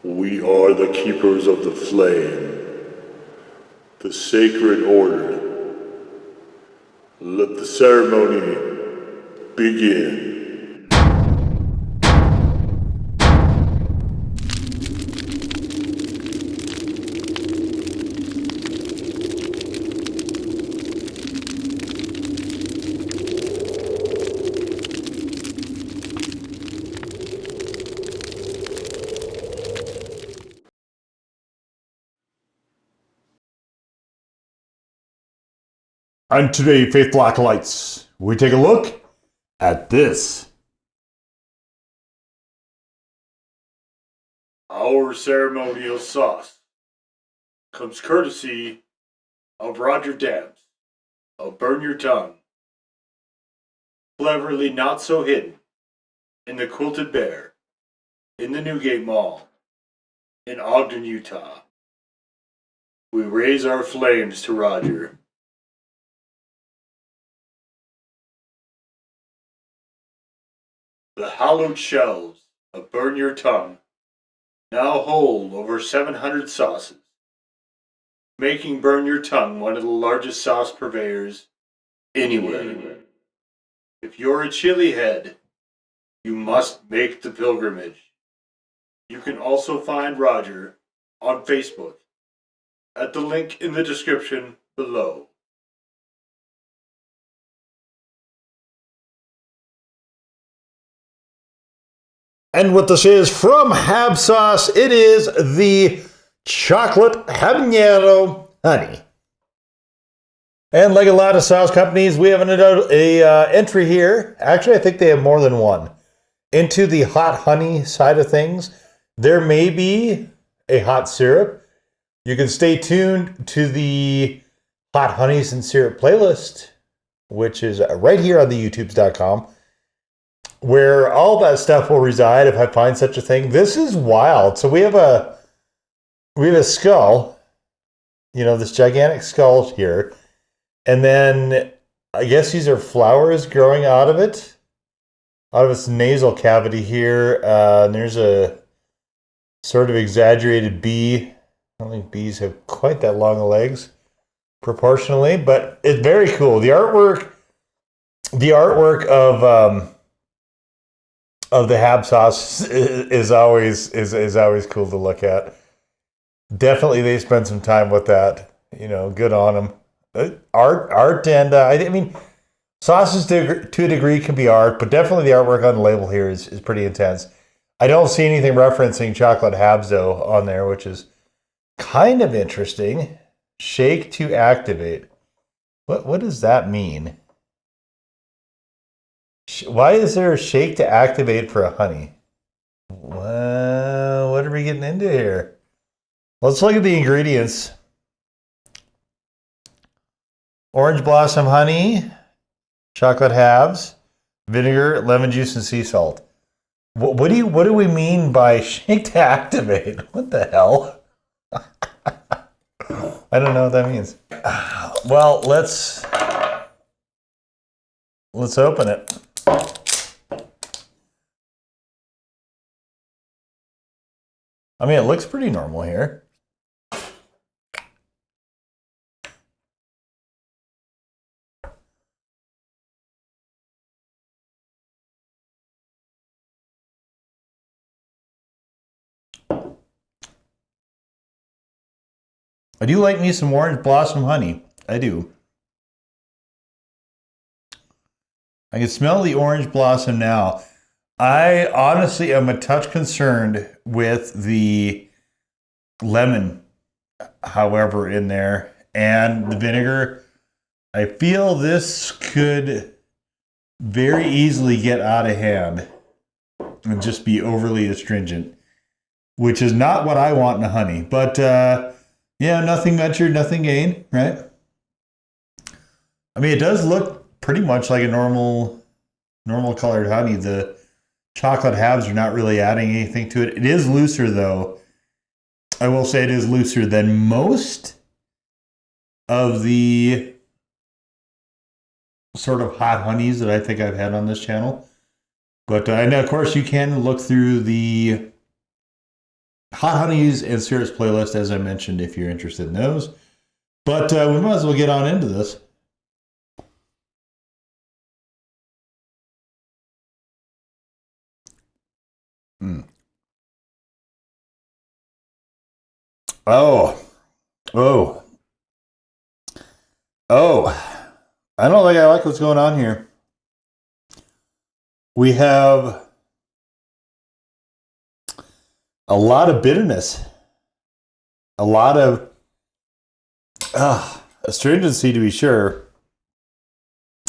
We are the keepers of the flame, the sacred order. Let the ceremony begin. And today, Faithful Acolytes, we take a look at this. Our ceremonial sauce comes courtesy of Roger Dams of Burn Your Tongue, cleverly not so hidden in the Quilted Bear in the Newgate Mall in Ogden, Utah. We raise our flames to Roger. The hallowed shelves of Burn Your Tongue now hold over 700 sauces, making Burn Your Tongue one of the largest sauce purveyors anywhere. If you're a chili head, you must make the pilgrimage. You can also find Roger on Facebook at the link in the description below. And what this is from HAB sauce, it is the chocolate habanero honey. And like a lot of sauce companies, we have an entry here. Actually, I think they have more than one. Into the hot honey side of things. There may be a hot syrup. You can stay tuned to the hot honeys and syrup playlist, which is right here on the youtubes.com, where all that stuff will reside if I find such a thing. This is wild. So we have a skull, this gigantic skull here. And then I guess these are flowers growing out of it, out of its nasal cavity here. And there's a sort of exaggerated bee. I don't think bees have quite that long legs proportionally, but it's very cool. The artwork of the HAB sauce is always cool to look at. Definitely, they spend some time with that. Good on them. Art, and I mean, sauces to a degree can be art, but definitely the artwork on the label here is pretty intense. I don't see anything referencing chocolate HABs though on there, which is kind of interesting. Shake to activate. What does that mean? Why is there a shake to activate for a honey? Well, what are we getting into here? Let's look at the ingredients. Orange blossom honey, chocolate halves, vinegar, lemon juice, and sea salt. What do we mean by shake to activate? What the hell? I don't know what that means. Well, let's open it. I mean, it looks pretty normal here. I do like me some orange blossom honey. I do. I can smell the orange blossom now. I honestly am a touch concerned with the lemon, however, in there, and the vinegar. I feel this could very easily get out of hand and just be overly astringent, which is not what I want in a honey. But yeah, nothing ventured, nothing gained, right? I mean, it does look pretty much like a normal colored honey. The chocolate halves are not really adding anything to it. It is looser, though. I will say it is looser than most of the sort of hot honeys that I think I've had on this channel. But and of course, you can look through the hot honeys and syrups playlist, as I mentioned, if you're interested in those. But we might as well get on into this. Oh, oh, oh. I don't think I like what's going on here. We have a lot of bitterness, a lot of astringency, to be sure.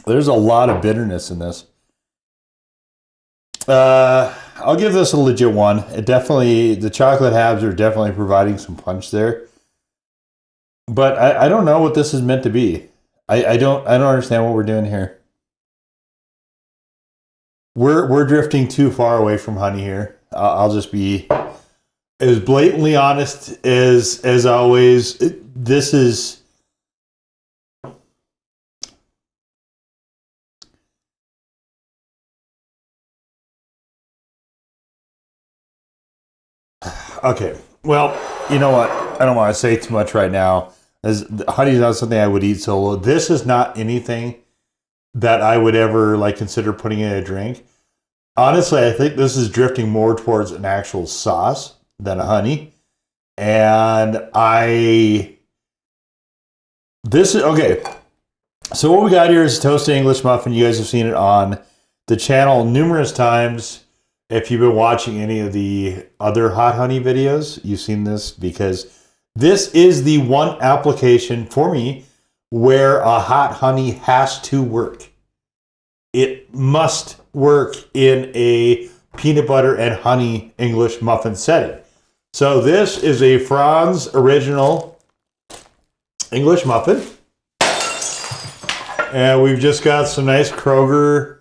There's a lot of bitterness in this. I'll give this a legit one. It definitely, the chocolate HABs are definitely providing some punch there. But I don't know what this is meant to be. I don't understand what we're doing here. We're drifting too far away from honey here. I'll just be as blatantly honest as always. This is okay. Well, you know what? I don't want to say too much right now. As honey is not something I would eat solo. This is not anything that I would ever like consider putting in a drink. Honestly, I think this is drifting more towards an actual sauce than a honey. And this is okay. So what we got here is a toasted English muffin. You guys have seen it on the channel numerous times. If you've been watching any of the other hot honey videos, you've seen this because this is the one application for me where a hot honey has to work. It must work in a peanut butter and honey English muffin setting. So this is a Franz original English muffin. And we've just got some nice Kroger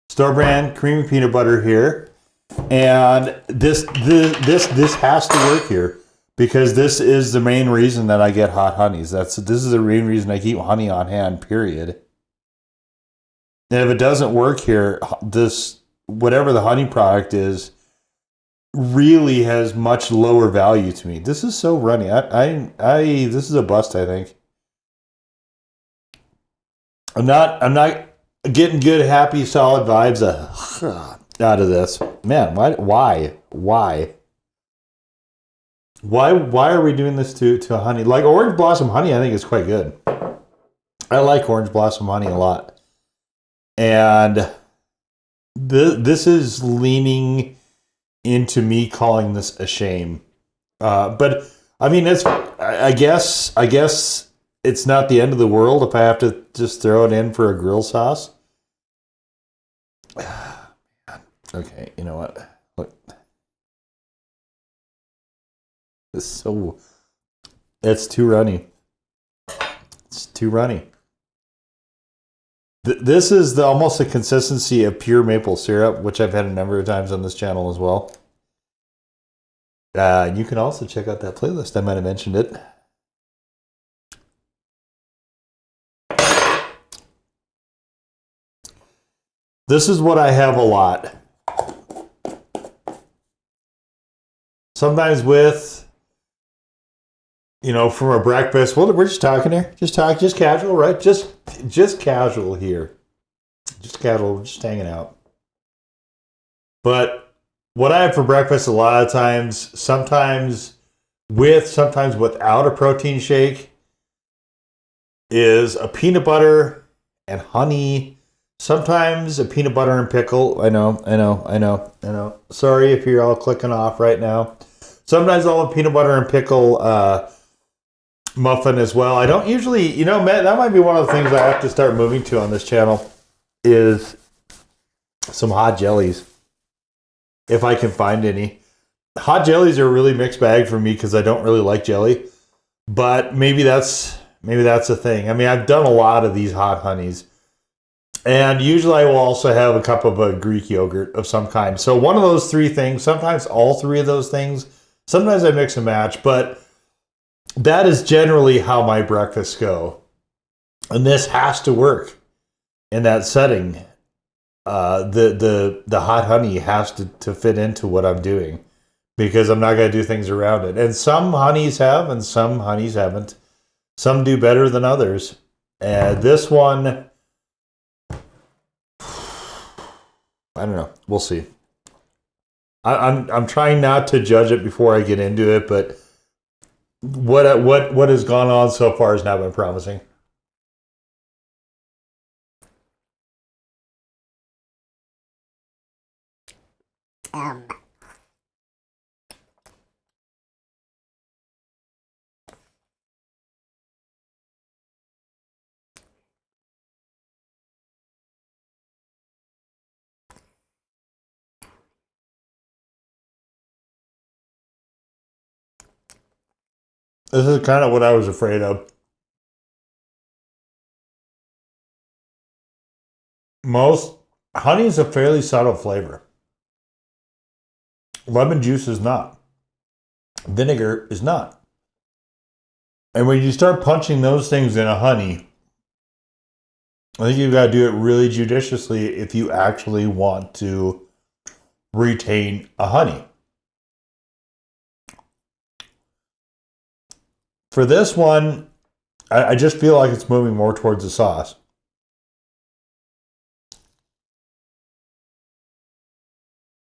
store brand creamy peanut butter here. And this has to work here because this is the main reason that I get hot honeys. This is the main reason I keep honey on hand, period. And if it doesn't work here, this whatever the honey product is really has much lower value to me. This is so runny. This is a bust, I think. I'm not getting good, happy, solid vibes out of this. Man, why are we doing this to honey? Like orange blossom honey, I think is quite good. I like orange blossom honey a lot. And this is leaning into me calling this a shame. But I mean, I guess it's not the end of the world if I have to just throw it in for a grill sauce. Okay, you know what? Look. It's too runny. It's too runny. This is almost the consistency of pure maple syrup, which I've had a number of times on this channel as well. You can also check out that playlist. I might have mentioned it. This is what I have a lot. Sometimes with, from a breakfast. Well, we're just talking here. Just casual, right? Just casual here. Just casual, we're just hanging out. But what I have for breakfast a lot of times, sometimes without a protein shake, is a peanut butter and honey. Sometimes a peanut butter and pickle. I know. Sorry if you're all clicking off right now. Sometimes I'll have peanut butter and pickle muffin as well. I don't usually, Matt, that might be one of the things I have to start moving to on this channel is some hot jellies. If I can find any. Hot jellies are a really mixed bag for me because I don't really like jelly. But maybe that's a thing. I mean, I've done a lot of these hot honeys. And usually I will also have a cup of a Greek yogurt of some kind. So one of those three things, sometimes all three of those things, sometimes I mix and match, but that is generally how my breakfasts go. And this has to work in that setting. The hot honey has to fit into what I'm doing because I'm not going to do things around it. And some honeys have, and some honeys haven't. Some do better than others. And this one, I don't know. We'll see. I'm trying not to judge it before I get into it, but what has gone on so far has not been promising. This is kind of what I was afraid of. Most honey is a fairly subtle flavor. Lemon juice is not. Vinegar is not. And when you start punching those things in a honey, I think you've got to do it really judiciously if you actually want to retain a honey. For this one, I just feel like it's moving more towards the sauce.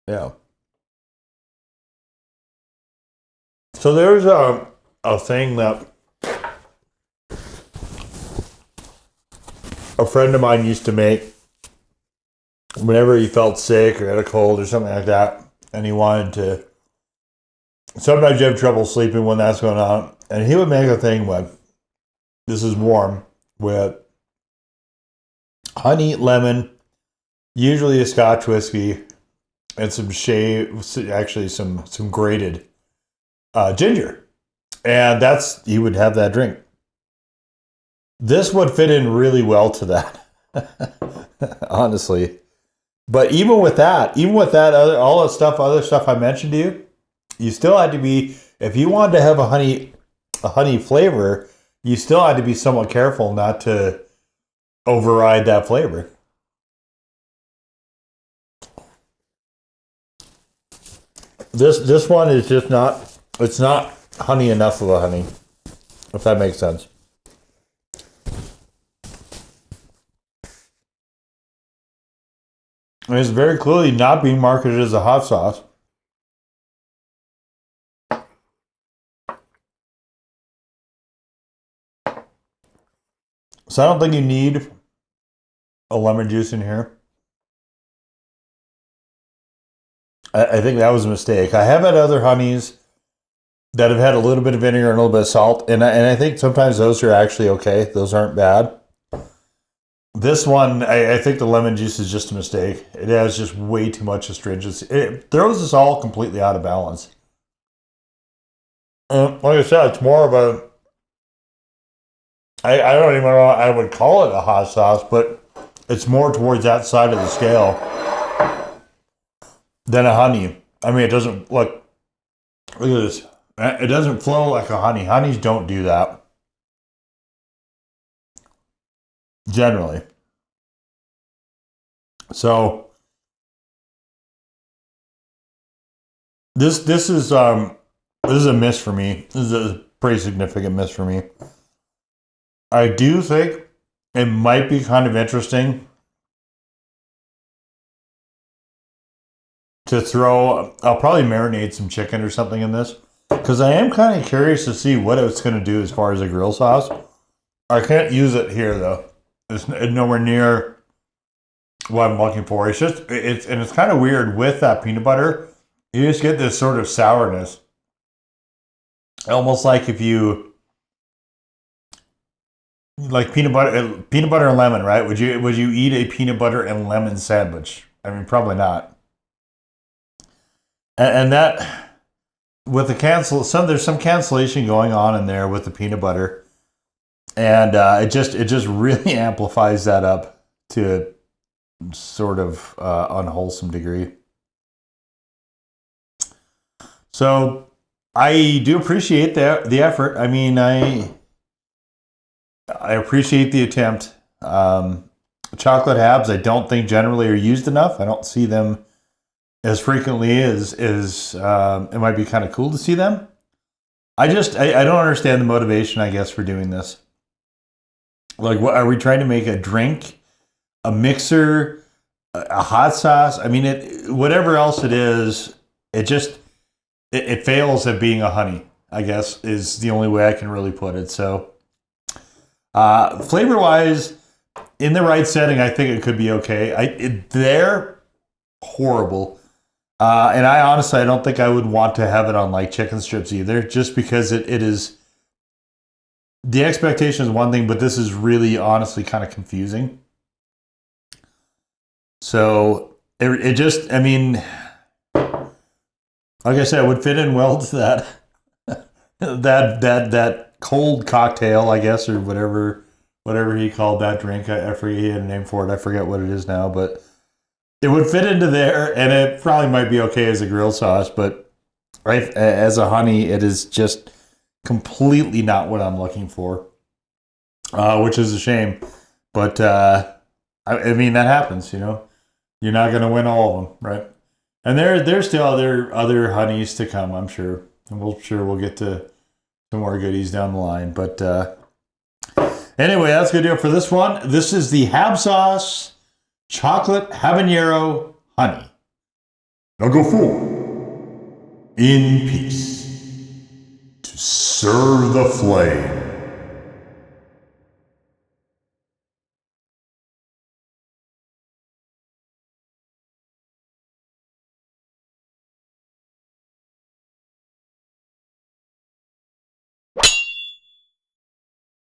Yeah. So there's a thing that a friend of mine used to make whenever he felt sick or had a cold or something like that, and he wanted to. Sometimes you have trouble sleeping when that's going on, and he would make a thing with, this is warm, with honey, lemon, usually a Scotch whiskey, and some grated ginger, and he would have that drink. This would fit in really well to that, honestly. But even with that, other stuff I mentioned to you, you still had to be, if you wanted to have a honey flavor, you still had to be somewhat careful not to override that flavor. This one is just not, it's not honey enough of a honey, if that makes sense. And it's very clearly not being marketed as a hot sauce. So I don't think you need a lemon juice in here. I think that was a mistake. I have had other honeys that have had a little bit of vinegar and a little bit of salt, and I think sometimes those are actually okay. Those aren't bad. This one, I think the lemon juice is just a mistake. It has just way too much astringency. It throws us all completely out of balance. Like I said, it's more of a, I don't even know I would call it a hot sauce, but it's more towards that side of the scale than a honey. I mean, it doesn't, look at this. It doesn't flow like a honey. Honeys don't do that. Generally. So this is a miss for me. This is a pretty significant miss for me. I do think it might be kind of interesting to throw, I'll probably marinate some chicken or something in this, because I am kind of curious to see what it's going to do as far as a grill sauce. I can't use it here though. It's nowhere near what I'm looking for. It's just, it's kind of weird with that peanut butter. You just get this sort of sourness. Almost like if you, like peanut butter and lemon, right? Would you eat a peanut butter and lemon sandwich? I mean, probably not. And that, with the there's some cancellation going on in there with the peanut butter, and it just really amplifies that up to a sort of unwholesome degree. So I do appreciate the effort. I mean, I appreciate the attempt. Chocolate HABs, I don't think generally are used enough. I don't see them as frequently is it might be kind of cool to see them. I don't understand the motivation, I guess, for doing this. Like, what are we trying to make? A drink, a mixer, a hot sauce? I mean, whatever else it is, it fails at being a honey, I guess, is the only way I can really put it. So, flavor wise, in the right setting, I think it could be okay. They're horrible. And I don't think I would want to have it on like chicken strips either, just because it is, the expectation is one thing, but this is really honestly kind of confusing. So it just, I mean, like I said, it would fit in well to that cold cocktail, I guess, or whatever he called that drink. I forget, he had a name for it. I forget what it is now, but it would fit into there, and it probably might be okay as a grilled sauce, but as a honey, it is just completely not what I'm looking for, which is a shame. But I mean, that happens, you know. You're not going to win all of them, right? And there's still other honeys to come, I'm sure, and we'll get to some more goodies down the line. But anyway, that's gonna do it for this one. This is the HAB sauce chocolate habanero honey. Now go forward in peace to serve the flame.